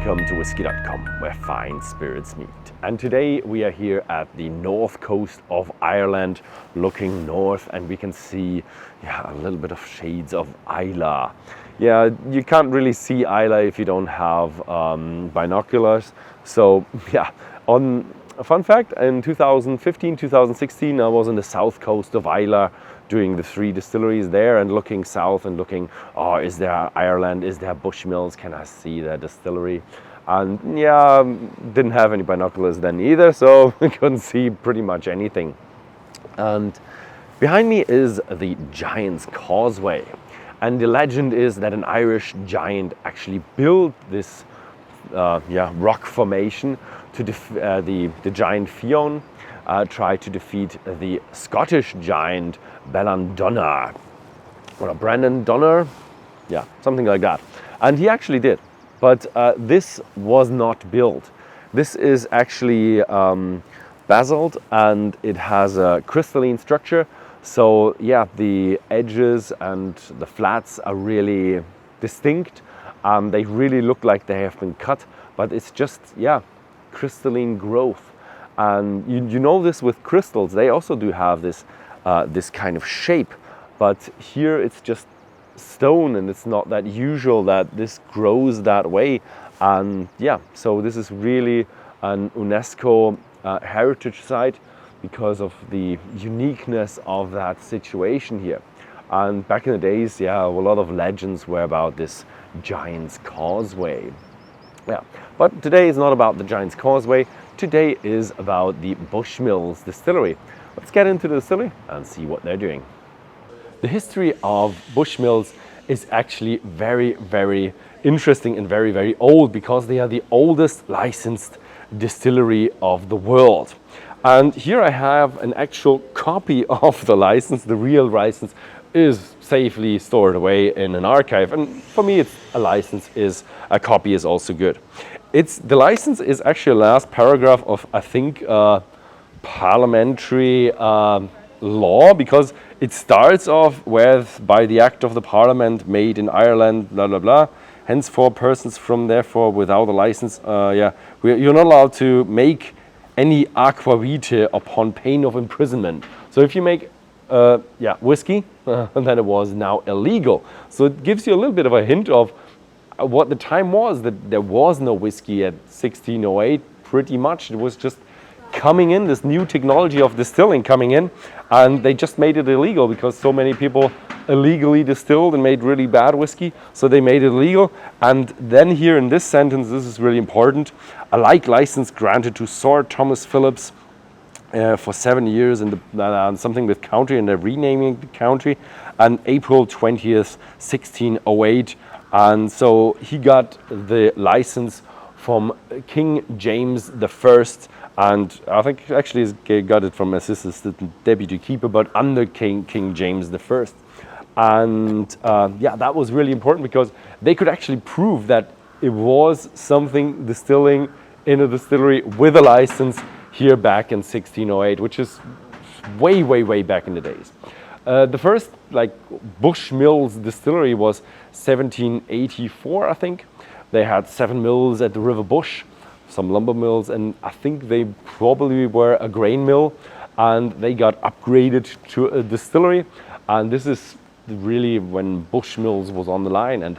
Welcome to Whisky.com, where fine spirits meet. And today we are here at the north coast of Ireland, looking north, and we can see a little bit of shades of Islay. Yeah, you can't really see Islay if you don't have binoculars. So yeah, on a fun fact, in 2015, 2016, I was on the south coast of Islay doing the 3 distilleries there and looking south and looking, oh, is there Ireland, is there Bushmills, can I see their distillery? And yeah, didn't have any binoculars then either, so I couldn't see pretty much anything. And behind me is the Giant's Causeway. And the legend is that an Irish giant actually built this rock formation to the giant Fionn tried to defeat the Scottish giant Bellandonnar, or Brandon Donner, yeah, something like that. And he actually did, but this was not built. This is actually basalt, and it has a crystalline structure. So yeah, the edges and the flats are really distinct. They really look like they have been cut, but it's just, crystalline growth. And you know this with crystals, they also do have this this kind of shape, but here it's just stone, and it's not that usual that this grows that way. And yeah, so this is really an UNESCO heritage site because of the uniqueness of that situation here. And back in the days, a lot of legends were about this Giant's Causeway. Yeah, but today is not about the Giant's Causeway. Today is about the Bushmills Distillery. Let's get into the distillery and see what they're doing. The history of Bushmills is actually very, very interesting and very, very old, because they are the oldest licensed distillery of the world. And here I have an actual copy of the license. The real license is safely stored away in an archive, and for me it's a copy is also good. The license is actually the last paragraph of, I think, parliamentary law, because it starts off with, by the act of the parliament made in Ireland, blah blah blah, henceforth persons from therefore without a license, you're not allowed to make any aquavite upon pain of imprisonment. So if you make whiskey, then it was now illegal. So it gives you a little bit of a hint of what the time was, that there was no whiskey at 1608, pretty much. It was just coming in, this new technology of distilling coming in, and they just made it illegal because so many people illegally distilled and made really bad whiskey, so they made it illegal. And then here in this sentence, this is really important, a like license granted to Sir Thomas Phillips for 7 years and something with county, and they're renaming the county, on April 20th, 1608. And so he got the license from King James I, and I think actually he got it from assistant deputy keeper, but under King James I. And that was really important, because they could actually prove that it was something distilling in a distillery with a license here back in 1608, which is way, way, way back in the days. The first Bushmills distillery was 1784, I think. They had 7 mills at the River Bush, some lumber mills, and I think they probably were a grain mill, and they got upgraded to a distillery. And this is really when Bushmills was on the line. And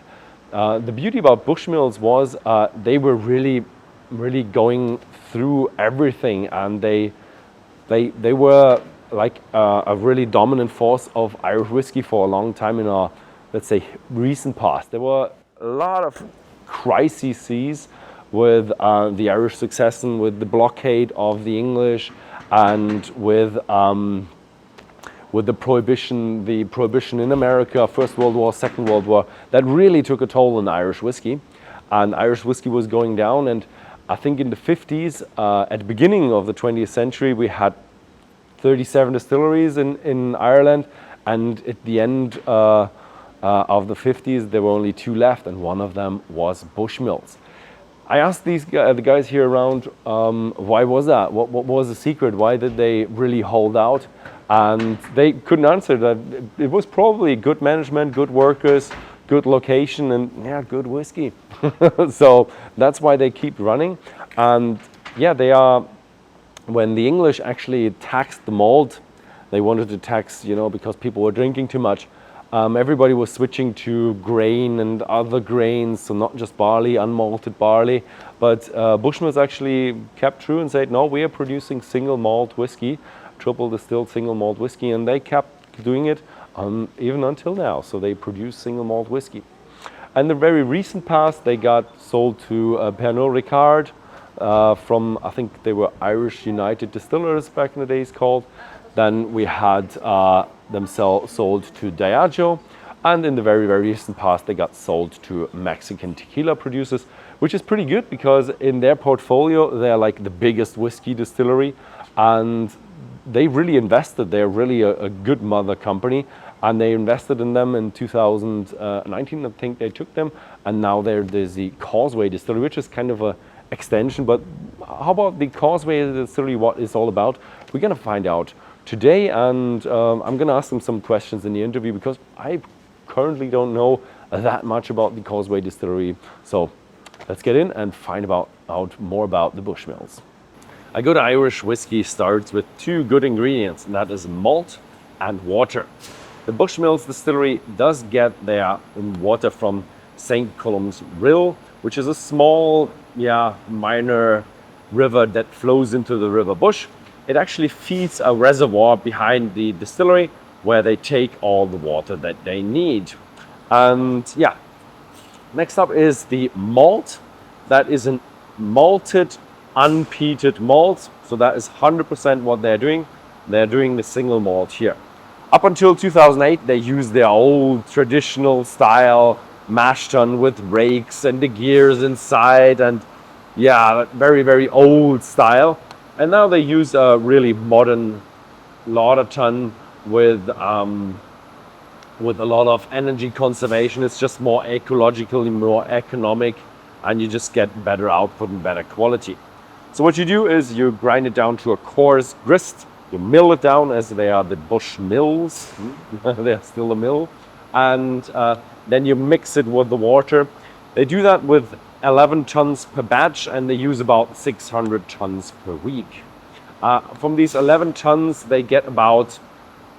the beauty about Bushmills was they were really, really going through everything, and they were like a really dominant force of Irish whiskey for a long time in our, let's say, recent past. There were a lot of crises with the Irish succession, with the blockade of the English, and with the prohibition in America, First World War, Second World War, that really took a toll on Irish whiskey. And Irish whiskey was going down, and I think in the 50s, at the beginning of the 20th century, we had 37 distilleries in Ireland, and at the end of the 50s, there were only 2 left, and one of them was Bushmills. I asked the guys here around, why was that? What was the secret? Why did they really hold out? And they couldn't answer that. It was probably good management, good workers, good location, and yeah, good whiskey. So that's why they keep running. And yeah, they are, when the English actually taxed the malt, they wanted to tax, you know, because people were drinking too much. Everybody was switching to grain and other grains, so not just barley, unmalted barley. But Bushmills actually kept true and said, no, we are producing single malt whiskey, triple distilled single malt whiskey, and they kept doing it even until now. So they produce single malt whiskey. And the very recent past, they got sold to Pernod Ricard from, I think they were Irish United Distillers back in the days called. Then we had them sold to Diageo, and in the very, very recent past they got sold to Mexican tequila producers, which is pretty good because in their portfolio they're like the biggest whiskey distillery, and they really invested. They're really a good mother company, and they invested in them in 2019, I think they took them, and now there's the Causeway Distillery, which is kind of a extension. But how about the Causeway Distillery, what it's all about? We're gonna find out today, and I'm going to ask them some questions in the interview because I currently don't know that much about the Causeway Distillery. So let's get in and find out more about the Bushmills. A good Irish whiskey starts with two good ingredients, and that is malt and water. The Bushmills Distillery does get their water from St. Colum's Rill, which is a small, minor river that flows into the River Bush. It actually feeds a reservoir behind the distillery where they take all the water that they need. And yeah, next up is the malt. That is a malted, unpeated malt. So that is 100% what they're doing. They're doing the single malt here. Up until 2008, they used their old traditional style mash tun with rakes and the gears inside, and yeah, very, very old style. And now they use a really modern lauter tun with a lot of energy conservation. It's just more ecologically, more economic, and you just get better output and better quality. So what you do is you grind it down to a coarse grist. You mill it down, as they are the Bushmills. They are still a mill. And then you mix it with the water. They do that with 11 tons per batch, and they use about 600 tons per week. From these 11 tons, they get about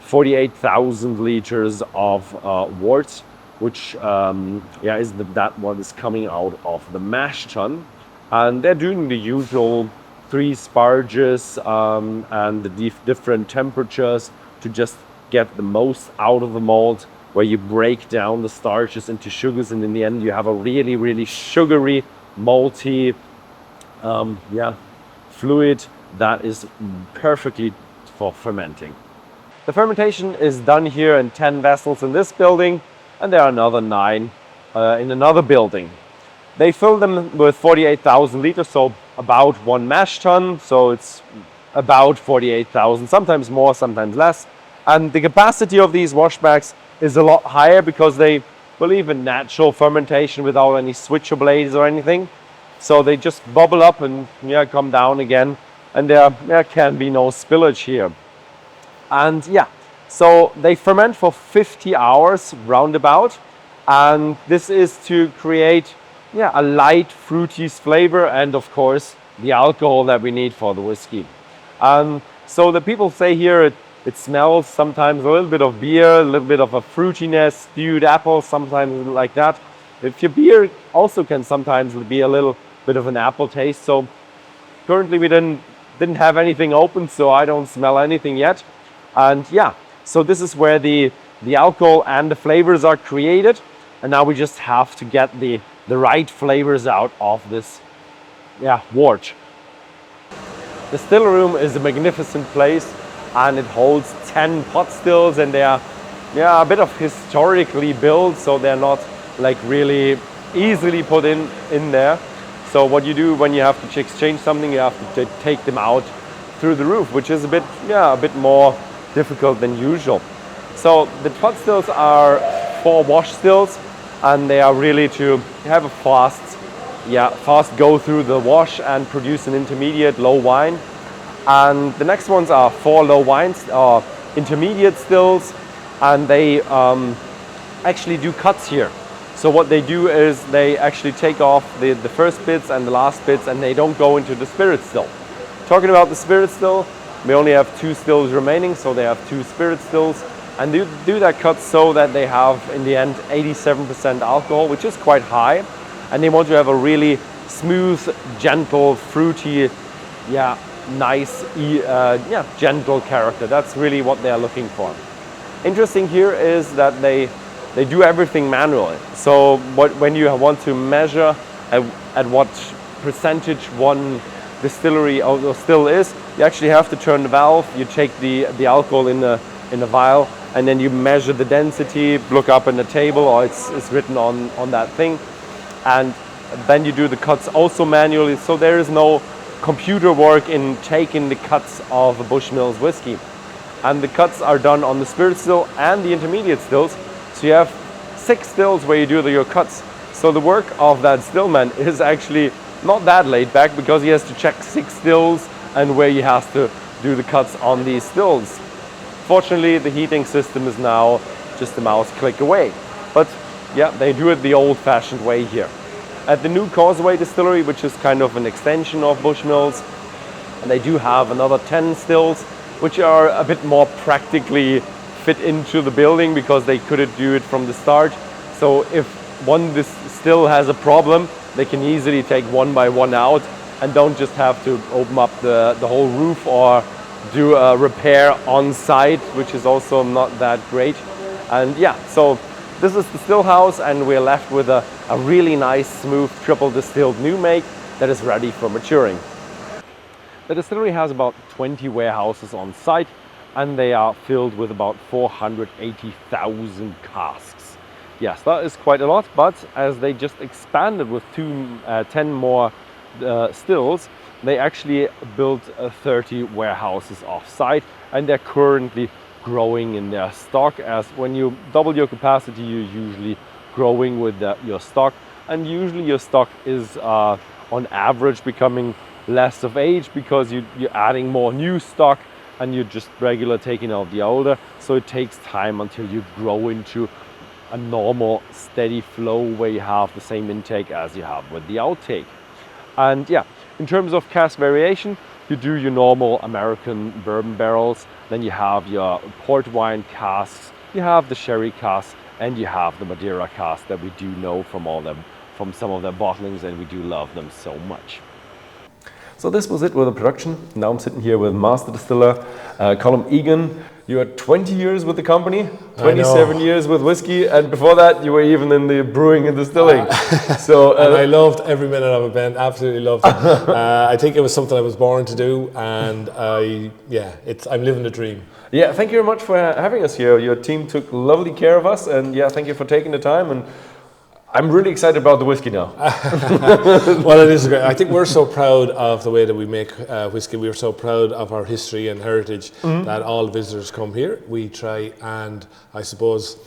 48,000 liters of wort, which is that what is coming out of the mash tun. And they're doing the usual 3 sparges and the different temperatures to just get the most out of the malt, where you break down the starches into sugars, and in the end you have a really, really sugary, malty fluid that is perfectly for fermenting. The fermentation is done here in 10 vessels in this building, and there are another 9 in another building. They fill them with 48,000 liters, so about 1 mash tun, so it's about 48,000, sometimes more, sometimes less. And the capacity of these wash bags is a lot higher because they believe in natural fermentation without any switcher blades or anything. So they just bubble up and come down again, and there can be no spillage here. And so they ferment for 50 hours roundabout, and this is to create a light fruity flavor, and of course the alcohol that we need for the whiskey. So the people say here it smells sometimes a little bit of beer, a little bit of a fruitiness, stewed apple, sometimes like that. If your beer also can sometimes be a little bit of an apple taste. So currently we didn't have anything open, so I don't smell anything yet. And so this is where the alcohol and the flavors are created, and now we just have to get the right flavors out of this wort. The still room is a magnificent place, and it holds 10 pot stills, and they are a bit of historically built, so they're not like really easily put in there. So what you do when you have to exchange something, you have to take them out through the roof, which is a bit more difficult than usual. So the pot stills are 4 wash stills, and they are really to have a fast go through the wash and produce an intermediate low wine. And the next ones are 4 low wines, intermediate stills, and they actually do cuts here. So what they do is they actually take off the first bits and the last bits, and they don't go into the spirit still. Talking about the spirit still, we only have 2 stills remaining, so they have 2 spirit stills. And they do that cut so that they have, in the end, 87% alcohol, which is quite high. And they want to have a really smooth, gentle, fruity, nice, gentle character. That's really what they're looking for. Interesting here is that they do everything manually. So when you want to measure at what percentage one distillery or still is, you actually have to turn the valve. You take the alcohol in the vial, and then you measure the density, look up in the table, or it's written on that thing, and then you do the cuts also manually. So there is no computer work in taking the cuts of a Bushmills whiskey. And the cuts are done on the spirit still and the intermediate stills. So you have 6 stills where you do your cuts. So the work of that stillman is actually not that laid back, because he has to check 6 stills and where he has to do the cuts on these stills. Fortunately, the heating system is now just a mouse click away. But yeah, they do it the old-fashioned way here. At the new Causeway Distillery, which is kind of an extension of Bushmills, and they do have another 10 stills, which are a bit more practically fit into the building, because they couldn't do it from the start. So if one still has a problem, they can easily take one by one out, and don't just have to open up the whole roof or do a repair on site, which is also not that great. And yeah, so this is the still house, and we're left with a really nice, smooth, triple distilled new make that is ready for maturing. The distillery has about 20 warehouses on site, and they are filled with about 480,000 casks. Yes, that is quite a lot, but as they just expanded with 10 more stills, they actually built 30 warehouses off-site, and they're currently growing in their stock. As when you double your capacity, you're usually growing with your stock, and usually your stock is on average becoming less of age, because you're adding more new stock and you're just regular taking out the older. So it takes time until you grow into a normal steady flow where you have the same intake as you have with the outtake. And yeah, in terms of cask variation, you do your normal American bourbon barrels, then you have your port wine casks, you have the sherry casks, and you have the Madeira casks that we do know from some of their bottlings, and we do love them so much. So this was it with the production. Now I'm sitting here with master distiller Colm Egan. You are 20 years with the company, 27 years with whiskey, and before that you were even in the brewing and distilling. And I loved every minute of it, Ben. Absolutely loved it. I think it was something I was born to do, and I'm living the dream. Yeah, thank you very much for having us here. Your team took lovely care of us, and yeah, thank you for taking the time. And I'm really excited about the whiskey now. Well, it is great. I think we're so proud of the way that we make whiskey. We're so proud of our history and heritage that all visitors come here. We try and, I suppose,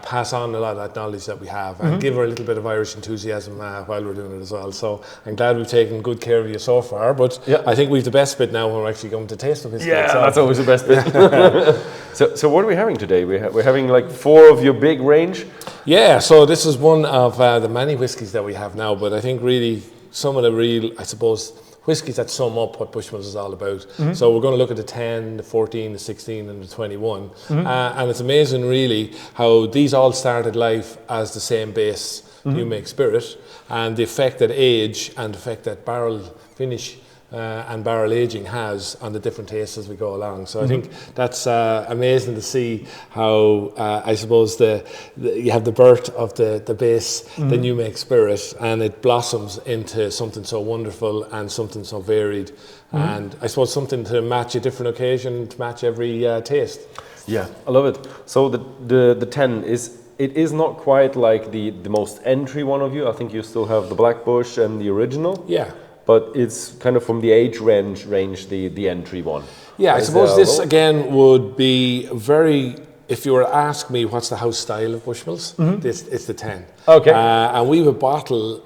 pass on a lot of that knowledge that we have, and give her a little bit of Irish enthusiasm while we're doing it as well. So I'm glad we've taken good care of you so far, but I think we've the best bit now when we're actually going to taste the whiskey. Yeah, that's always the best bit. So what are we having today? We're having like 4 of your big range? Yeah, so this is one of the many whiskies that we have now, but I think really some of the real, I suppose, whiskies that sum up what Bushmills is all about. So we're going to look at the 10, the 14, the 16 and the 21. And it's amazing really how these all started life as the same base new make spirit, and the effect that age and the effect that barrel finish and barrel aging has on the different tastes as we go along. So I think that's amazing to see how I suppose you have the birth of the base, the new make spirit, and it blossoms into something so wonderful and something so varied, and I suppose something to match a different occasion, to match every taste. Yeah, I love it. So the 10 is not quite like the most entry one of you. I think you still have the Black Bush and the original. Yeah. But it's kind of from the age range the entry one. Yeah, I suppose this again would be very, if you were to ask me what's the house style of Bushmills, it's the 10. Okay. And we have a bottle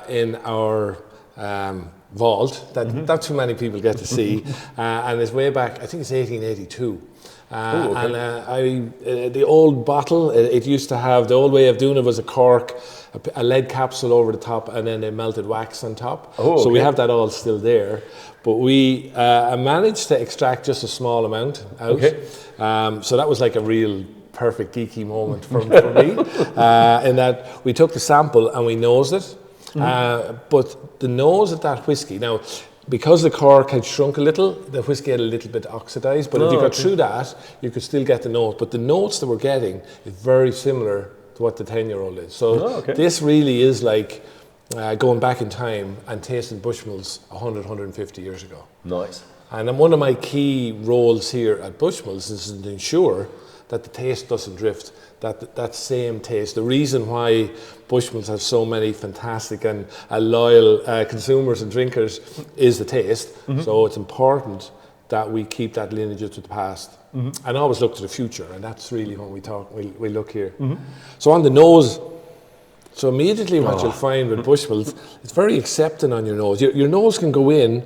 in our vault that not too many people get to see, and it's way back. I think it's 1882. And the old bottle, it used to have, the old way of doing it was a cork, a lead capsule over the top, and then a melted wax on top. So we have that all still there. But we managed to extract just a small amount out. So that was like a real perfect geeky moment for me, in that we took the sample and we nosed it. But the nose of that whiskey, now, because the cork had shrunk a little, the whiskey had a little bit oxidized, but if you got through that, you could still get the note. But the notes that we're getting is very similar to what the 10-year-old is. So this really is like going back in time and tasting Bushmills 100, 150 years ago. Nice. And one of my key roles here at Bushmills is to ensure that the taste doesn't drift, that same taste. The reason why Bushmills have so many fantastic and loyal consumers and drinkers is the taste. So it's important that we keep that lineage to the past and always look to the future. And that's really when we look here. So on the nose, so immediately what you'll find with Bushmills, it's very accepting on your nose. Your nose can go in,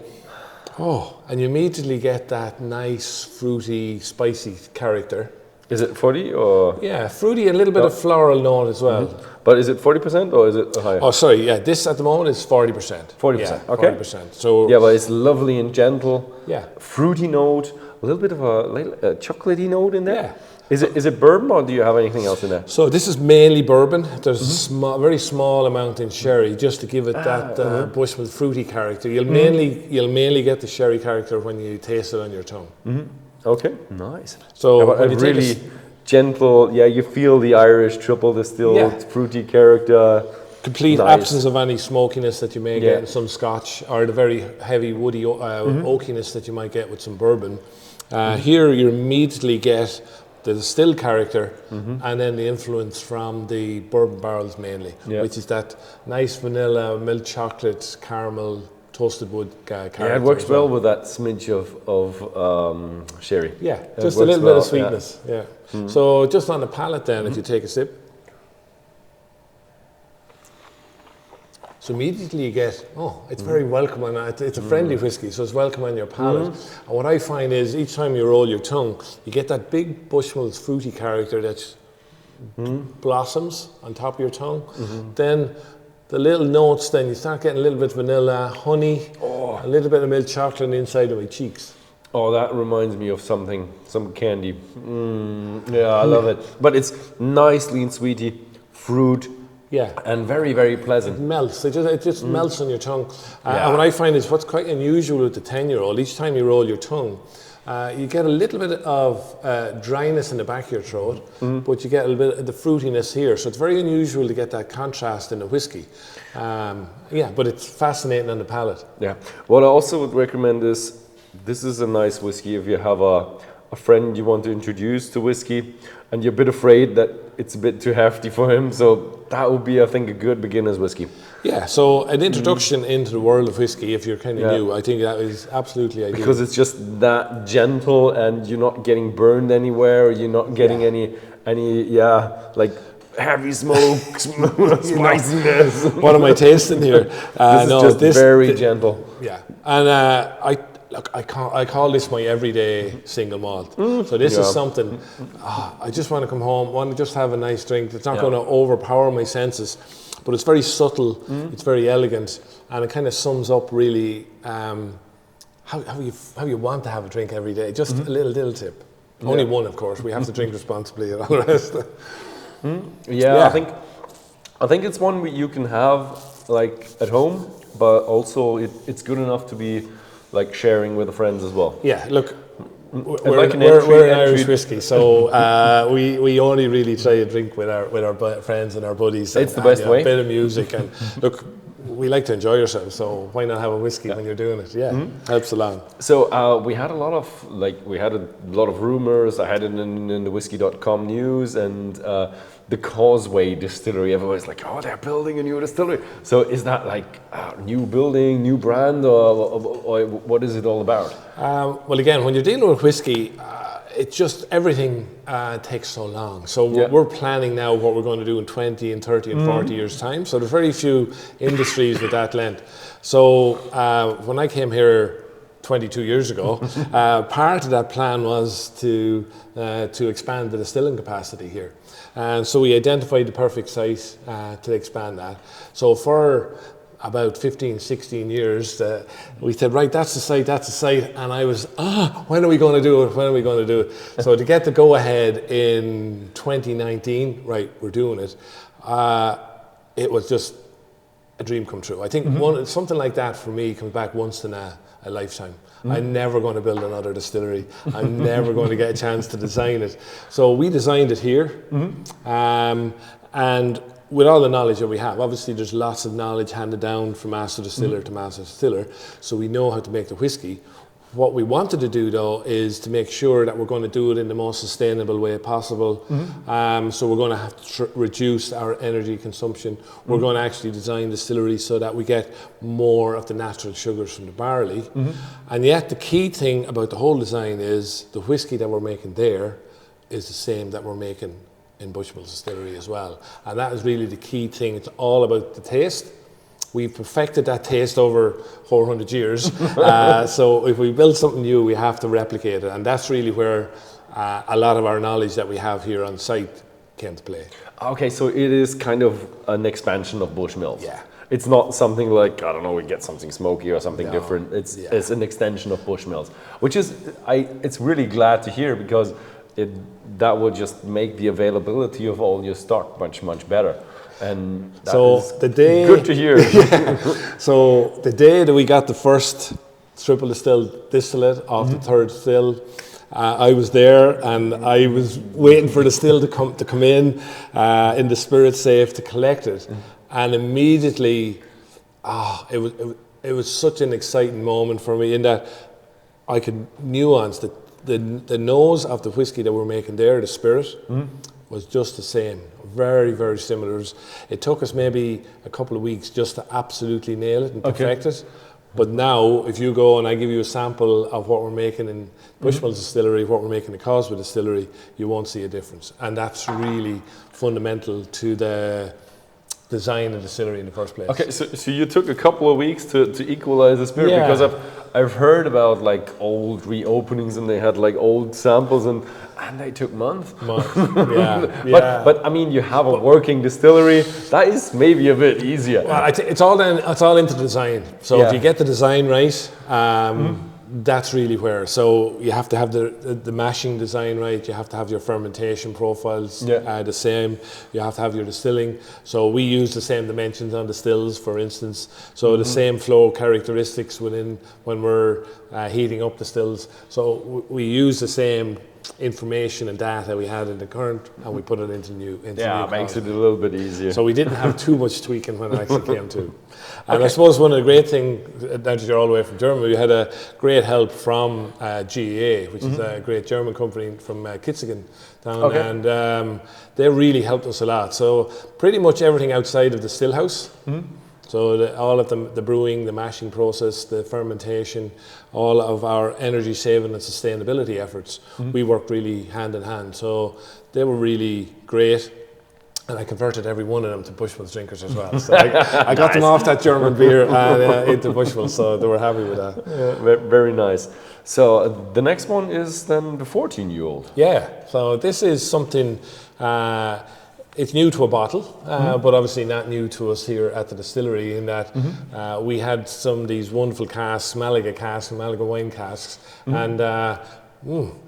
and you immediately get that nice, fruity, spicy character. Is it 40 or? Yeah, fruity, a little bit of floral note as well. But is it 40% or is it higher? Oh, sorry, yeah, this at the moment is 40%. 40%, yeah, okay. 40%. So yeah, but it's lovely and gentle. Yeah. Fruity note, a little bit of a chocolatey note in there. Yeah. Is it bourbon or do you have anything else in there? So this is mainly bourbon. There's a very small amount in sherry just to give it that Bushmills fruity character. You'll mainly get the sherry character when you taste it on your tongue. Okay, nice. So a really gentle, you feel the Irish triple distilled fruity character. Complete absence of any smokiness that you may get in some Scotch, or the very heavy woody oakiness that you might get with some bourbon. Here you immediately get the distilled character and then the influence from the bourbon barrels mainly, which is that nice vanilla, milk chocolate, caramel, toasted wood character. Yeah, it works well with that smidge of sherry. Yeah, just a little bit of sweetness. Yeah. So just on the palate then, if you take a sip. So immediately you get, it's very welcome, and it's a friendly whiskey, so it's welcome on your palate. And what I find is each time you roll your tongue, you get that big Bushmills fruity character that blossoms on top of your tongue. Then the little notes, then you start getting a little bit of vanilla, honey, a little bit of milk chocolate on the inside of my cheeks. Oh, that reminds me of something, some candy. Yeah, I love it. But it's nicely and sweety, fruit, and very, very pleasant. It melts. It just melts on your tongue. And what I find is what's quite unusual with the 10-year-old, each time you roll your tongue, you get a little bit of dryness in the back of your throat, but you get a little bit of the fruitiness here. So it's very unusual to get that contrast in the whiskey. But it's fascinating on the palate. Yeah. What I also would recommend is, this is a nice whiskey if you have a friend you want to introduce to whiskey and you're a bit afraid that it's a bit too hefty for him. So that would be, I think, a good beginner's whiskey. Yeah, so an introduction into the world of whiskey, if you're kind of new, I think that is absolutely ideal. Because it's just that gentle and you're not getting burned anywhere, you're not getting any like heavy smoke, spiciness. What am I tasting here? This is very gentle. Yeah, and I call this my everyday single malt. So this is something, I just want to come home, want to just have a nice drink. It's not going to overpower my senses, but it's very subtle, it's very elegant, and it kind of sums up really how you want to have a drink every day. Just a little tip. Only one, of course. We have to drink responsibly and all the rest. I think it's one you can have like at home, but also it's good enough to be like sharing with the friends as well. Yeah, look, we're an Irish whiskey, so we only really try to drink with our friends and our buddies. It's the best way. A bit of music, and look, we like to enjoy yourselves, so why not have a whiskey when you're doing it? Yeah, helps along. So we had a lot of rumors. I had it in the Whisky.com news, and the Causeway Distillery. Everybody's like, oh, they're building a new distillery. So is that like a new building, new brand, or what is it all about? Well, again, when you're dealing with whiskey, it's just everything takes so long. So Yeah. we're planning now what we're going to do in 20 and 30 and 40 years time. So there's very few industries with that length. So when I came here 22 years ago, part of that plan was to expand the distilling capacity here. And so we identified the perfect site to expand that. So for about 15, 16 years, we said, right, that's the site. And I was, when are we going to do it? When are we going to do it? So to get the go-ahead in 2019, right, we're doing it, it was just a dream come true. I think something like that for me comes back once in a lifetime. I'm never going to build another distillery. I'm never going to get a chance to design it. So we designed it here. And with all the knowledge that we have, obviously there's lots of knowledge handed down from master distiller to master distiller, so we know how to make the whiskey. What we wanted to do though is to make sure that we're going to do it in the most sustainable way possible. So we're going to have to reduce our energy consumption. We're going to actually design distilleries so that we get more of the natural sugars from the barley. And yet the key thing about the whole design is the whiskey that we're making there is the same that we're making in Bushmills Distillery as well. And that is really the key thing. It's all about the taste. We've perfected that taste over 400 years. So if we build something new, we have to replicate it. And that's really where a lot of our knowledge that we have here on site came to play. Okay, so it is kind of an expansion of Bushmills. Yeah. It's not something like, I don't know, we get something smoky or something different. It's an extension of Bushmills, which is, it's really glad to hear, because that would just make the availability of all your stock much, much better. And that so is the day, good to hear. So the day that we got the first triple distilled distillate of the third still, I was there and I was waiting for the still to come in the spirit safe to collect it. And immediately, it was such an exciting moment for me in that I could nuance the nose of the whiskey that we're making there, the spirit, was just the same. Very, very similar. It took us maybe a couple of weeks just to absolutely nail it and perfect it. But now, if you go and I give you a sample of what we're making in Bushmills Distillery, what we're making in Cosway Distillery, you won't see a difference. And that's really fundamental to the design of the distillery in the first place. Okay, so you took a couple of weeks to equalize the spirit, because I've heard about like old reopenings and they had like old samples and they took months. But I mean, you have a working distillery, that is maybe a bit easier. Well, it's all into the design. So if you get the design right, that's really where. So you have to have the mashing design right. You have to have your fermentation profiles the same. You have to have your distilling. So we use the same dimensions on the stills, for instance. So the same flow characteristics when we're heating up the stills. So we use the same information and data we had in the current, and we put it into new. It makes it a little bit easier. So we didn't have too much tweaking when it actually came to. And I suppose one of the great things, now that you're all the way from Germany, we had a great help from GEA, which is a great German company from Kitzingen down, and they really helped us a lot. So pretty much everything outside of the still house. So all of the brewing, the mashing process, the fermentation, all of our energy saving and sustainability efforts, we worked really hand in hand. So they were really great. And I converted every one of them to Bushmills drinkers as well. So I got them off that German beer and into Bushmills, so they were happy with that. Yeah, very nice. So the next one is then the 14-year-old. Yeah, so this is something, it's new to a bottle, but obviously not new to us here at the distillery, in that we had some of these wonderful casks, Malaga wine casks, and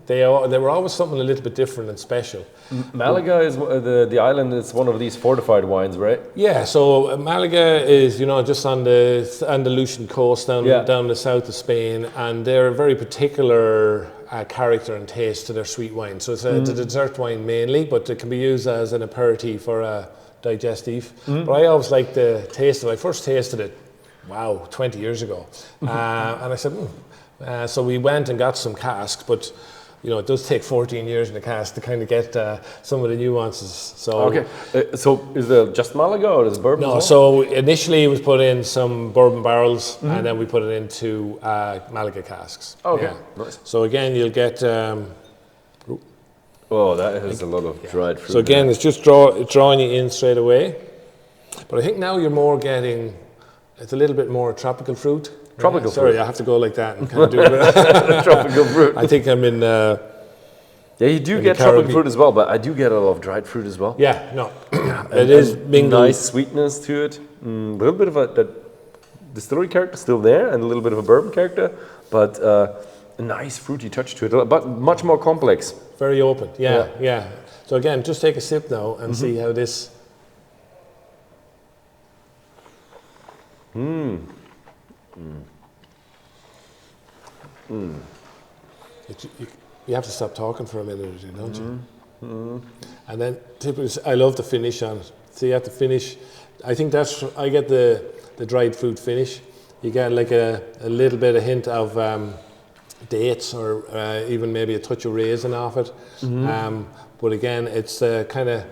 they were always something a little bit different and special. Malaga is the island. It's one of these fortified wines, right? Yeah. So Malaga is, just on the Andalusian coast down the south of Spain, and they're a very particular character and taste to their sweet wine. So it's a dessert wine mainly, but it can be used as an aperitif or a digestif. But I always like the taste of it. I first tasted it, 20 years ago, and I said, so we went and got some casks, but it does take 14 years in a cask to kind of get some of the nuances. So so is it just Malaga or is it bourbon? No, so initially it was put in some bourbon barrels, and then we put it into Malaga casks. Okay, nice. So again, you'll get Oh, that has a lot of dried fruit. So again, it's just drawing you in straight away. But I think now you're more getting, it's a little bit more tropical fruit. Tropical Sorry, fruit. I have to go like that and kind of do it. Tropical fruit. I think I'm in... Yeah, you do get tropical fruit as well, but I do get a lot of dried fruit as well. Yeah, no. It is mingled. Nice sweetness to it. A little bit of that distillery character still there, and a little bit of a bourbon character, but a nice fruity touch to it, but much more complex. Very open, yeah. So again, just take a sip now and see how this... You have to stop talking for a minute or two, don't you? And then typically, I love the finish on it. So you have to finish. I think I get the dried fruit finish. You get like a little bit of hint of dates or even maybe a touch of raisin off it. But again, it's kind of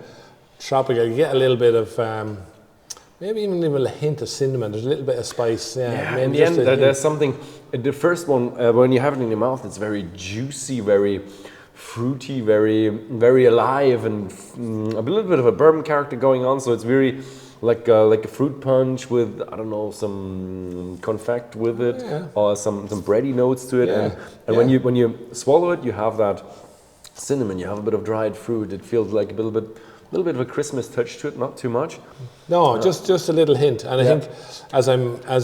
tropical. You get a little bit of maybe even a hint of cinnamon. There's a little bit of spice. Yeah, in the end, there's something. The first one, when you have it in your mouth, it's very juicy, very fruity, very, very alive, and a little bit of a bourbon character going on. So it's very like a fruit punch with, I don't know, some confect with it, or some bready notes to it. And when you swallow it, you have that cinnamon. You have a bit of dried fruit. It feels like a little bit of a Christmas touch to it, not too much. No, just a little hint. And I think as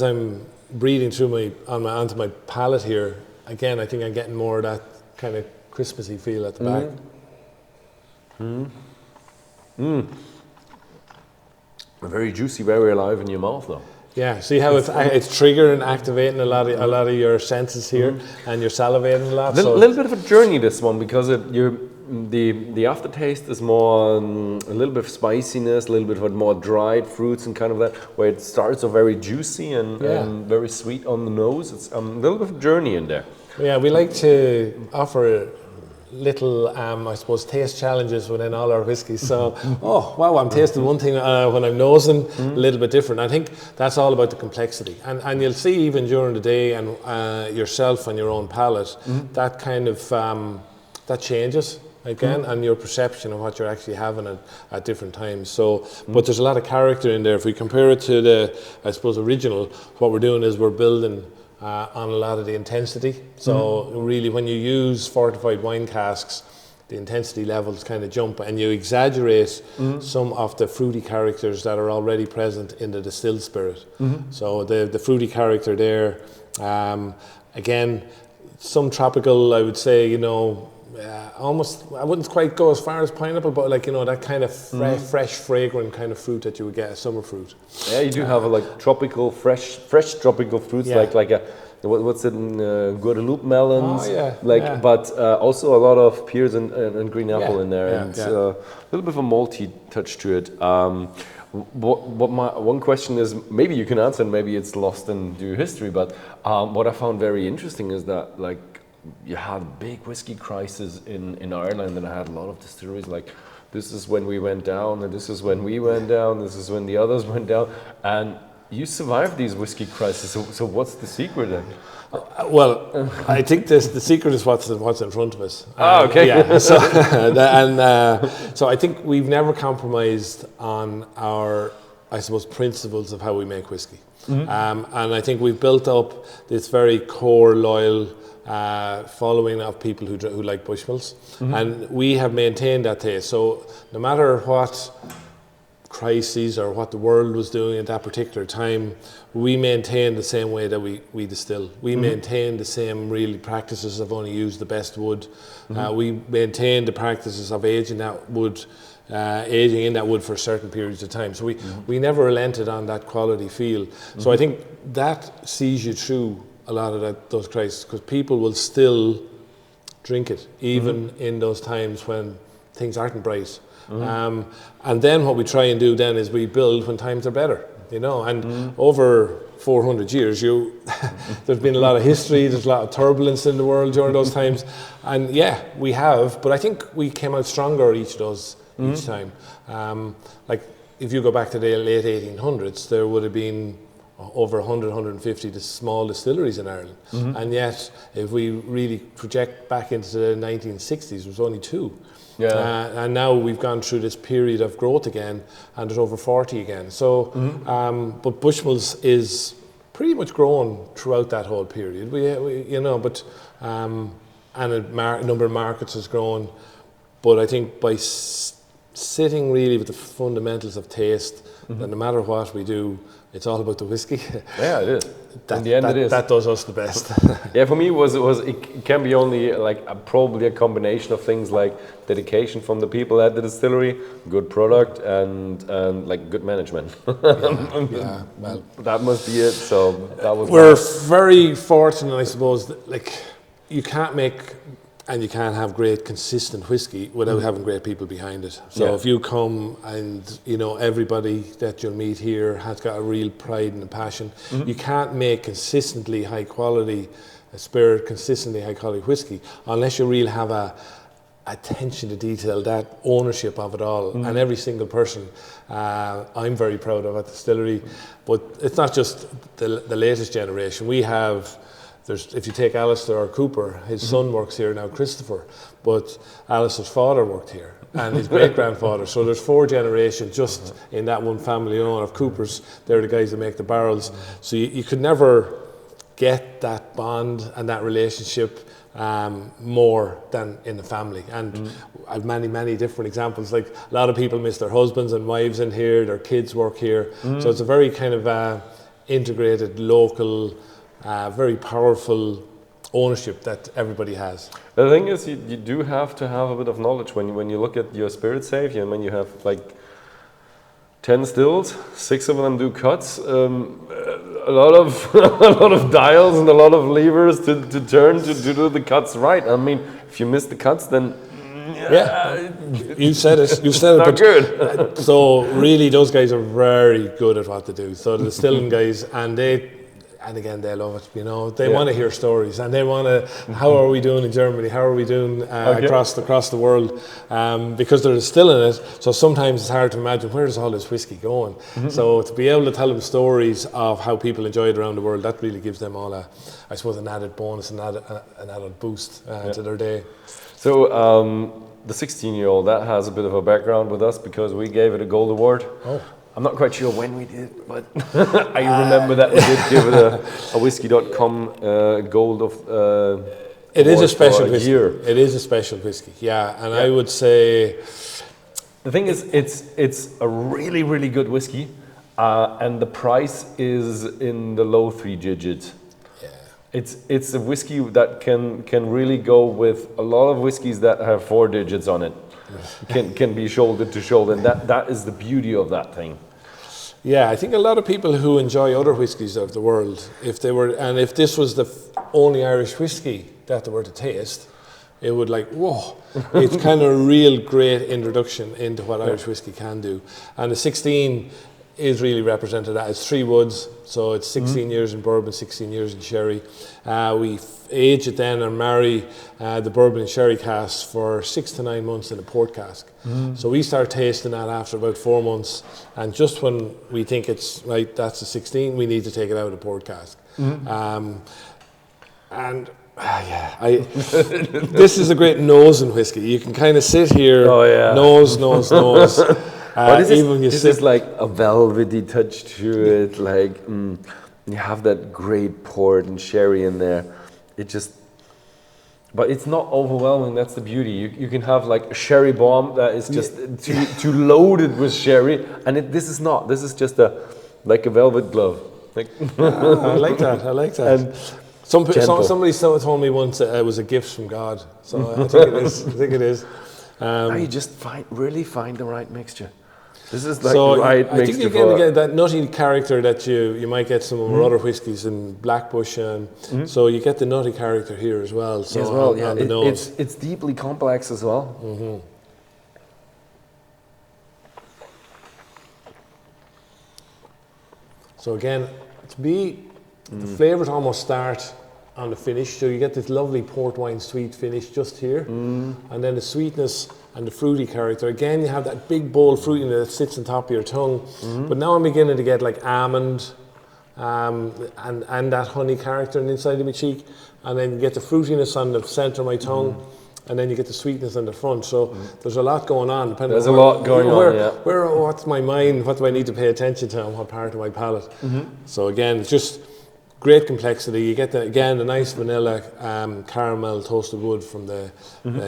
I'm breathing through onto my palate here, again, I think I'm getting more of that kind of Christmassy feel at the back. Very juicy, very alive in your mouth, though. Yeah, see how it's triggering and activating a lot of your senses here, and you're salivating a lot. A little bit of a journey, this one, because the aftertaste is more a little bit of spiciness, a little bit of more dried fruits and kind of that, where it starts off very juicy and very sweet on the nose. It's a little bit of a journey in there. Yeah, we like to offer little, I suppose, taste challenges within all our whiskies. So, oh, wow, I'm tasting one thing when I'm nosing, a little bit different. I think that's all about the complexity. And you'll see even during the day and yourself and your own palate, that kind of, that changes again, and your perception of what you're actually having at different times. So, but there's a lot of character in there. If we compare it to the, I suppose, original, what we're doing is we're building on a lot of the intensity. So really, when you use fortified wine casks, the intensity levels kind of jump, and you exaggerate some of the fruity characters that are already present in the distilled spirit. So the fruity character there, again, some tropical, I would say, you know, almost, I wouldn't quite go as far as pineapple, but like, you know, that kind of fresh, fragrant kind of fruit that you would get, a summer fruit. Yeah, you do have a like tropical, fresh tropical fruits, like a, what's it, Guadeloupe melons, but also a lot of pears and green apple in there, and a little bit of a malty touch to it. What my one question is, maybe you can answer, and maybe it's lost in due history, but what I found very interesting is that, like, you had a big whiskey crisis in Ireland, and I had a lot of distilleries like, this is when we went down, and this is when we went down, this is when the others went down, and you survived these whiskey crises. So what's the secret then? Well, I think the secret is what's in front of us. Okay. Yeah. So, so I think we've never compromised on our, I suppose, principles of how we make whiskey. And I think we've built up this very core, loyal following of people who like Bushmills, and we have maintained that taste. So no matter what crises or what the world was doing at that particular time, we maintain the same way that we distill. We maintain the same really practices of only use the best wood. We maintain the practices of aging that wood, aging in that wood for certain periods of time. So we never relented on that quality feel. So I think that sees you through a lot of those crises, because people will still drink it even in those times when things aren't bright. And then what we try and do then is we build when times are better, you know, and over 400 years, there's been a lot of history, there's a lot of turbulence in the world during those times, and yeah, we have, but I think we came out stronger each time. Like, if you go back to the late 1800s, there would have been over 100, 150 small distilleries in Ireland. And yet, if we really project back into the 1960s, there was only 2. And now we've gone through this period of growth again, and there's over 40 again. So, but Bushmills is pretty much grown throughout that whole period. We you know, but and a number of markets has grown. But I think by sitting really with the fundamentals of taste, that no matter what we do, it's all about the whiskey. Yeah, it is. In the end, it is. That does us the best. Yeah, for me, it can be only like probably a combination of things like dedication from the people at the distillery, good product, and like good management. Well, that must be it. So that was. We're very fortunate, I suppose. That, like, you can't make and you can't have great consistent whiskey without having great people behind it. So if you come and you know everybody that you'll meet here has got a real pride and a passion, you can't make consistently high quality spirit, consistently high quality whiskey unless you really have a attention to detail, that ownership of it all. And every single person I'm very proud of at the distillery. But it's not just the latest generation. We have, if you take Alistair or Cooper, his son works here now, Christopher, but Alistair's father worked here and his great-grandfather. So there's 4 generations just in that one family alone of Coopers. They're the guys that make the barrels. So you could never get that bond and that relationship more than in the family. And I've many different examples. Like a lot of people miss their husbands and wives in here, their kids work here. So it's a very kind of integrated, local, very powerful ownership that everybody has. The thing is, you do have to have a bit of knowledge when you look at your spirit safe, and when you have like 10 stills, 6 of them do cuts, a lot of dials and a lot of levers to turn to do the cuts right. I mean, if you miss the cuts, then you said it. You said it. Not good. So really, those guys are very good at what they do. So the distilling guys, and again, they love it. You know, they want to hear stories, and they want to. How are we doing in Germany? How are we doing across the world? Because they're distilling it, so sometimes it's hard to imagine where is all this whiskey going. So to be able to tell them stories of how people enjoy it around the world, that really gives them all I suppose, an added bonus, an added boost to their day. So the 16-year-old that has a bit of a background with us because we gave it a gold award. Oh. I'm not quite sure when we did, but I remember that we did give it a Whisky.com gold of. It is a special whiskey. Year. It is a special whiskey, and I would say. The thing is, it's a really good whiskey, and the price is in the low 3 digits. Yeah. It's a whiskey that can really go with a lot of whiskeys that have 4 digits on it. Can be shoulder to shoulder, and that is the beauty of that thing. Yeah, I think a lot of people who enjoy other whiskies of the world, if this was the only Irish whiskey that they were to taste, it would whoa. It's kind of a real great introduction into what Irish whiskey can do. And the 16 is really represented as 3 woods, so it's 16 years in bourbon, 16 years in sherry. We age it then and marry the bourbon and sherry casks for 6 to 9 months in a port cask. So we start tasting that after about 4 months, and just when we think it's right, that's a 16, we need to take it out of the port cask. This is a great nosing whiskey. You can kind of sit here, nose. But this is like a velvety touch to it, you have that great port and sherry in there. But it's not overwhelming. That's the beauty. You can have like a sherry bomb that is just too loaded with sherry, and this is not. This is just like a velvet glove. I like that. And somebody told me once it was a gift from God. So I think it is. Now you just really find the right mixture. This is like the right mixture. I think you're going to get that nutty character that you might get some of our other whiskies in Blackbush, and so you get the nutty character here as well. So on the nose. It's deeply complex as well. So again, the flavours almost start on the finish, so you get this lovely port wine sweet finish just here, and then the sweetness and the fruity character. Again, you have that big bold fruitiness that sits on top of your tongue, but now I'm beginning to get like almond, and that honey character inside of my cheek, and then you get the fruitiness on the centre of my tongue, and then you get the sweetness on the front. So there's a lot going on. There's a lot going on, yeah. What's my mind? What do I need to pay attention to? And what part of my palate? So again, it's just great complexity. You get the nice vanilla caramel toasted wood from the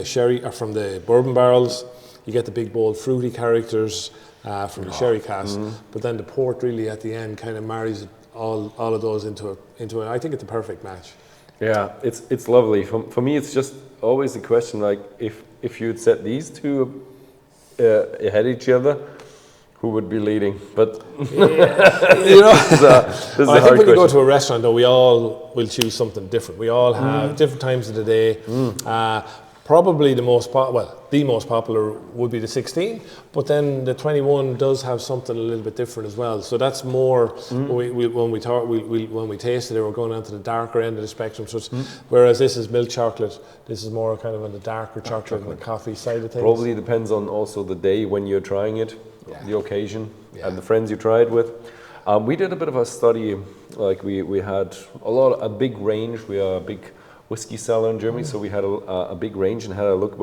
sherry or from the bourbon barrels. You get the big bold fruity characters from the sherry cask, but then the port really at the end kind of marries all of those into it. I think it's a perfect match. Yeah, it's lovely. For me, it's just always a question, like if you'd set these two ahead of each other, who would be leading? But this is a hard I think when question. you go to a restaurant, though, we all will choose something different. We all have different times of the day. Probably the most popular would be the 16, but then the 21 does have something a little bit different as well. So that's more when we tasted it, we're going on to the darker end of the spectrum. So whereas this is milk chocolate, this is more kind of on the darker chocolate and the coffee side of things. Probably depends on also the day when you're trying it, the occasion, and the friends you try it with. We did a bit of a study, like we had a big range. We are a big whiskey seller in Germany, so we had a big range and had a look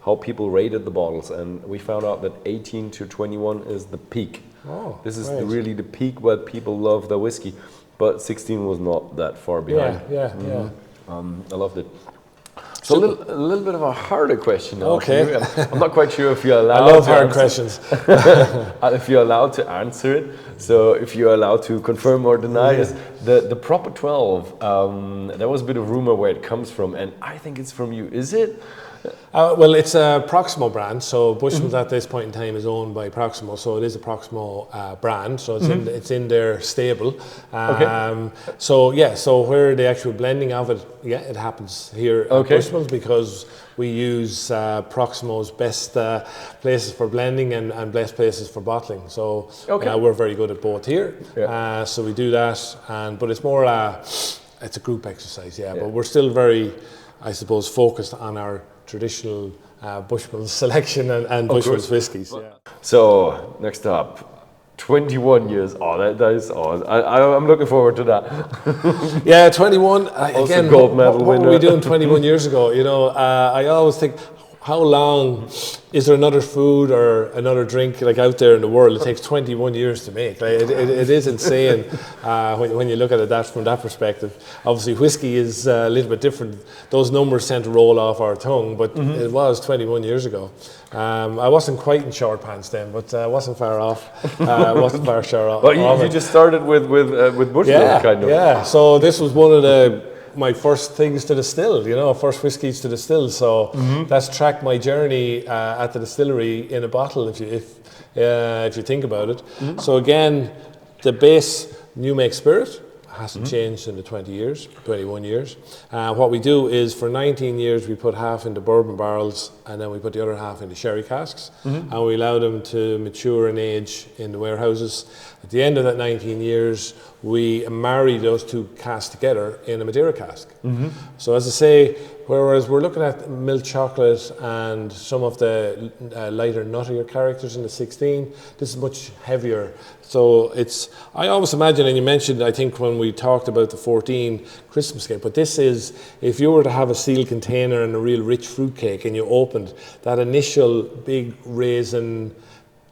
how people rated the bottles, and we found out that 18 to 21 is the peak. This is really the peak where people love the whiskey, but 16 was not that far behind. I loved it. So a little bit of a harder question now. Okay. I'm not quite sure if you're allowed. I love hard questions. If you're allowed to answer it. So if you're allowed to confirm or deny is the proper 12. There was a bit of rumor where it comes from, and I think it's from you. Is it? Well, it's a Proximo brand, so Bushmills at this point in time is owned by Proximo, so it is a Proximo brand, so it's in their stable. So where the actual blending of it, it happens here at Bushmills, because we use Proximo's best places for blending and best places for bottling. So we're very good at both here. So we do that, but it's more it's a group exercise, but we're still very, I suppose, focused on our traditional Bushmills selection and Bushmills whiskies. So next up, 21 years. That is awesome. I'm looking forward to that. 21. Again, gold medal what winner. were we doing 21 years ago? I always think, how long is there another food or another drink like out there in the world? It takes 21 years to make. Like, it is insane when you look at it from that perspective. Obviously, whiskey is a little bit different. Those numbers tend to roll off our tongue, but it was 21 years ago. I wasn't quite in short pants then, but I wasn't far off. Well, you just started with Bushmills, kind of. Yeah. So this was one of my first things to distill, first whiskies to distill. So that's tracked my journey at the distillery in a bottle, if you think about it. So again, the base new make spirit hasn't changed in the 21 years. What we do is for 19 years we put half into bourbon barrels and then we put the other half into sherry casks, and we allow them to mature and age in the warehouses. At the end of that 19 years, we marry those two casks together in a Madeira cask. So as I say, whereas we're looking at milk chocolate and some of the lighter, nuttier characters in the 16, this is much heavier. So I always imagine, and you mentioned, I think when we talked about the 14 Christmas cake, but this is, if you were to have a sealed container and a real rich fruit cake and you opened that initial big raisin,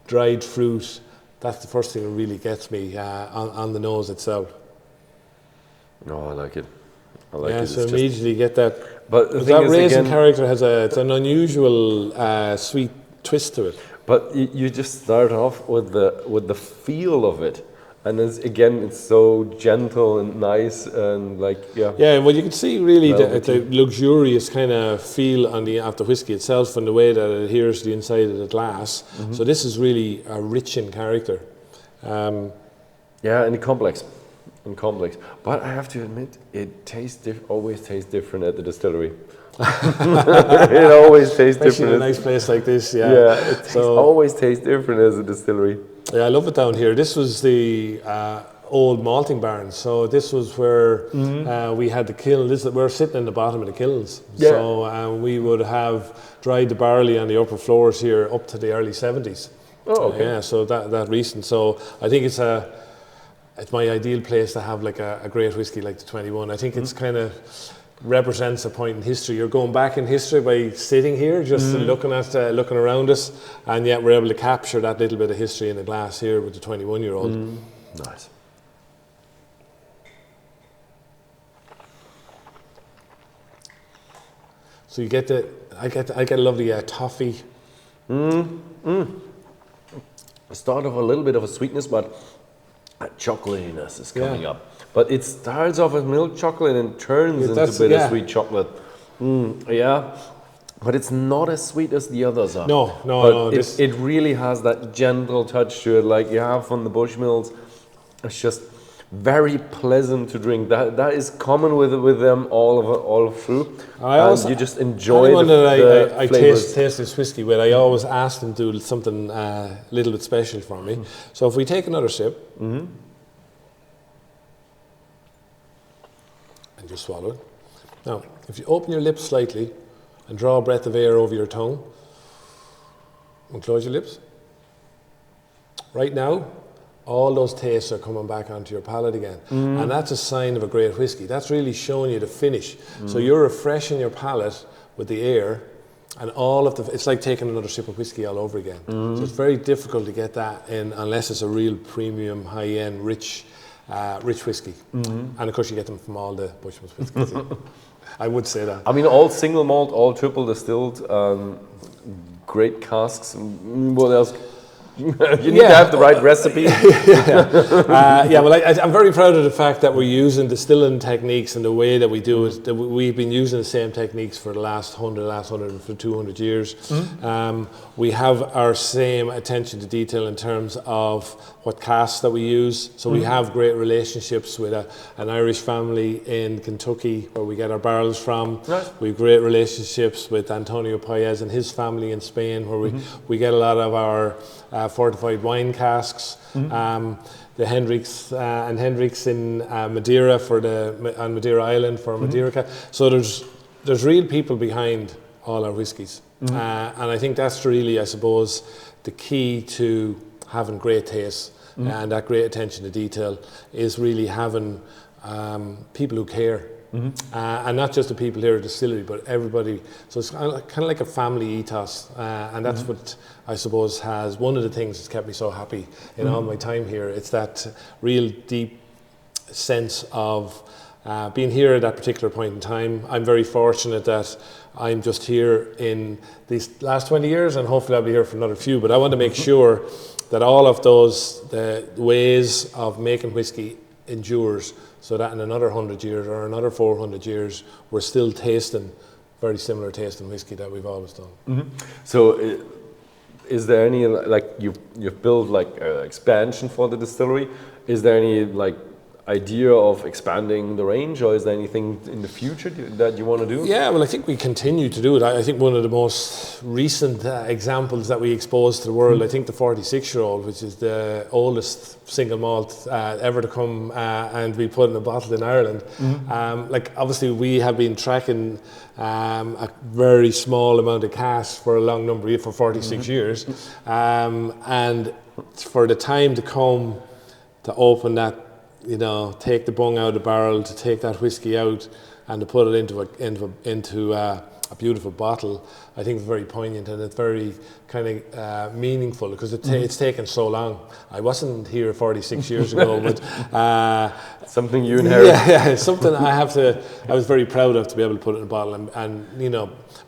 dried fruit, that's the first thing that really gets me on the nose itself. No, I like it. It. So immediately get that. But the that thing raisin is, character it's an unusual sweet twist to it. But you just start off with the feel of it, and it's so gentle and nice and well, you can see really the luxurious kind of feel of the whiskey itself and the way that it adheres to the inside of the glass. So this is really rich in character. And complex. But I have to admit, it always tastes different at the distillery. It always tastes Especially different. in a nice place like this, it always tastes different as a distillery. Yeah, I love it down here. This was the old malting barn. So this was where we had the kiln. We're sitting in the bottom of the kilns. Yeah. So we would have dried the barley on the upper floors here up to the early 70s. Oh, okay. So that recent. So I think it's it's my ideal place to have like a great whiskey like the 21. I think it's kind of represents a point in history. You're going back in history by sitting here, just looking around us, and yet we're able to capture that little bit of history in a glass here with the 21-year-old. Nice. So you get I get a lovely toffee. Start off a little bit of a sweetness, but that chocolatiness is coming up. But it starts off as milk chocolate and turns into bittersweet chocolate. Yeah, but it's not as sweet as the others are. No. It really has that gentle touch to it, like you have from the Bushmills. It's just very pleasant to drink. That is common with them all through. You just enjoy the I flavors. taste this whiskey with. I always ask them to do something a little bit special for me. So if we take another sip and just swallow it. Now, if you open your lips slightly and draw a breath of air over your tongue and close your lips. Right now, all those tastes are coming back onto your palate again. And that's a sign of a great whiskey. That's really showing you the finish. So you're refreshing your palate with the air, and it's like taking another sip of whiskey all over again. So it's very difficult to get that in unless it's a real premium, high-end, rich whiskey. And of course you get them from all the Bushmills whiskeys. I would say that. I mean, all single malt, all triple distilled, great casks. What else? You need to have the right recipe. Well, I'm very proud of the fact that we're using distilling techniques and the way that we do it. That we've been using the same techniques for the last 100 for 200 years. We have our same attention to detail in terms of what casks that we use. So we have great relationships with an Irish family in Kentucky where we get our barrels from. Right. We have great relationships with Antonio Paez and his family in Spain where we get a lot of our fortified wine casks. The Hendricks in Madeira on Madeira Island for Madeira. So there's real people behind all our whiskies, and I think that's really, I suppose, the key to having great taste and that great attention to detail is really having people who care. And not just the people here at the distillery, but everybody. So it's kind of like a family ethos, and that's what I suppose has one of the things that's kept me so happy in all my time here. It's that real deep sense of being here at that particular point in time. I'm very fortunate that I'm just here in these last 20 years, and hopefully I'll be here for another few. But I want to make sure that all of the ways of making whiskey endures, so that in another 100 years or another 400 years, we're still tasting very similar tasting whiskey that we've always done. So, is there any, like you've built like expansion for the distillery? Is there any like idea of expanding the range, or is there anything in the future that you want to do? Yeah, well, I think we continue to do it. I think one of the most recent examples that we exposed to the world, I think the 46-year-old, which is the oldest single malt ever to come and be put in a bottle in Ireland. Like obviously we have been tracking a very small amount of casks for a long number of years, for 46 years, and for the time to come to open that, take the bung out of the barrel, to take that whiskey out and to put it into a beautiful bottle, I think it's very poignant, and it's very kind of meaningful because it's taken so long. I wasn't here 46 years ago, but something you inherited. Yeah, something I was very proud of, to be able to put it in a bottle and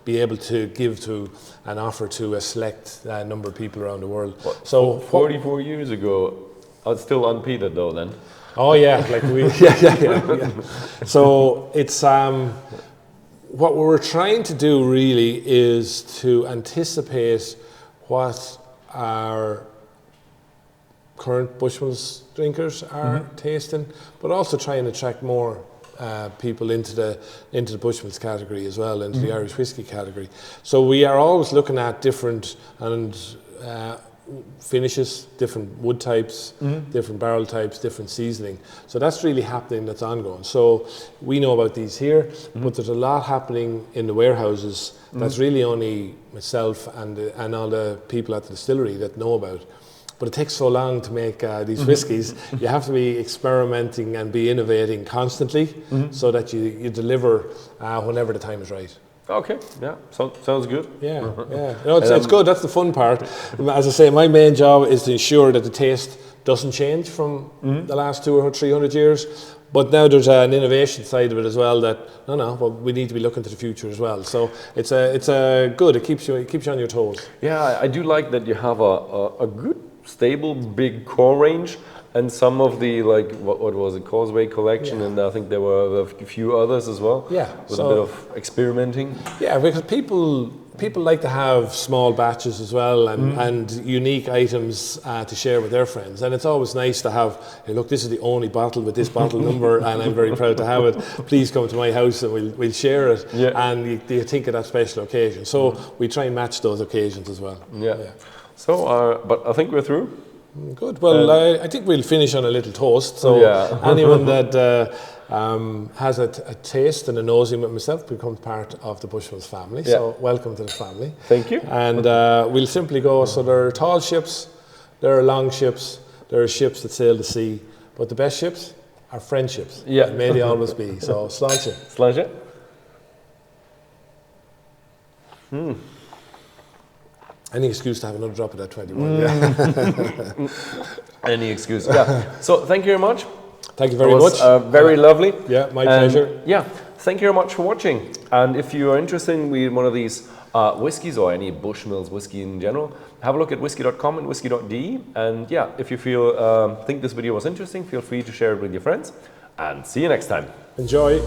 be able to give to and offer to a select number of people around the world. So 44 years ago, it's still unpeated though then. Oh yeah, like yeah. So it's what we're trying to do really is to anticipate what our current Bushmills drinkers are tasting, but also try and attract more people into the Bushmills category as well, into the Irish whiskey category. So we are always looking at different finishes, different wood types, different barrel types, different seasoning. So that's really happening, that's ongoing. So we know about these here, but there's a lot happening in the warehouses that's really only myself and all the people at the distillery that know about. but it takes so long to make these whiskies. You have to be experimenting and be innovating constantly so that you deliver whenever the time is right. Okay, yeah, sounds good. Yeah, yeah. No, it's good. That's the fun part. As I say, my main job is to ensure that the taste doesn't change from the last 200 or 300 years. But now there's an innovation side of it as well. That well, we need to be looking to the future as well. So it's good. It keeps you on your toes. Yeah, I do like that you have a good, stable, big core range. And some of the, like, what was it, Causeway Collection, and I think there were a few others as well. Yeah, with a bit of experimenting. Yeah, because people like to have small batches as well and unique items to share with their friends. And it's always nice to have, hey, look, this is the only bottle with this bottle number, and I'm very proud to have it. Please come to my house and we'll share it. Yeah. And you think of that special occasion. So we try and match those occasions as well. Yeah. So, but I think we're through. Good. Well, I think we'll finish on a little toast. So anyone that has a taste and a nosing with myself becomes part of the Bushmills family. So welcome to the family. Thank you. And we'll simply go, so there are tall ships, there are long ships, there are ships that sail the sea, but the best ships are friendships. Yeah. And may they always be. So sláinte. Sláinte. Any excuse to have another drop of that 21. Yeah. Any excuse. Yeah. So thank you very much. Thank you very much. Very lovely. Yeah, my pleasure. Yeah. Thank you very much for watching. And if you are interested in one of these whiskies or any Bushmills whiskey in general, have a look at Whisky.com and Whisky.de. And yeah, if you think this video was interesting, feel free to share it with your friends. And see you next time. Enjoy.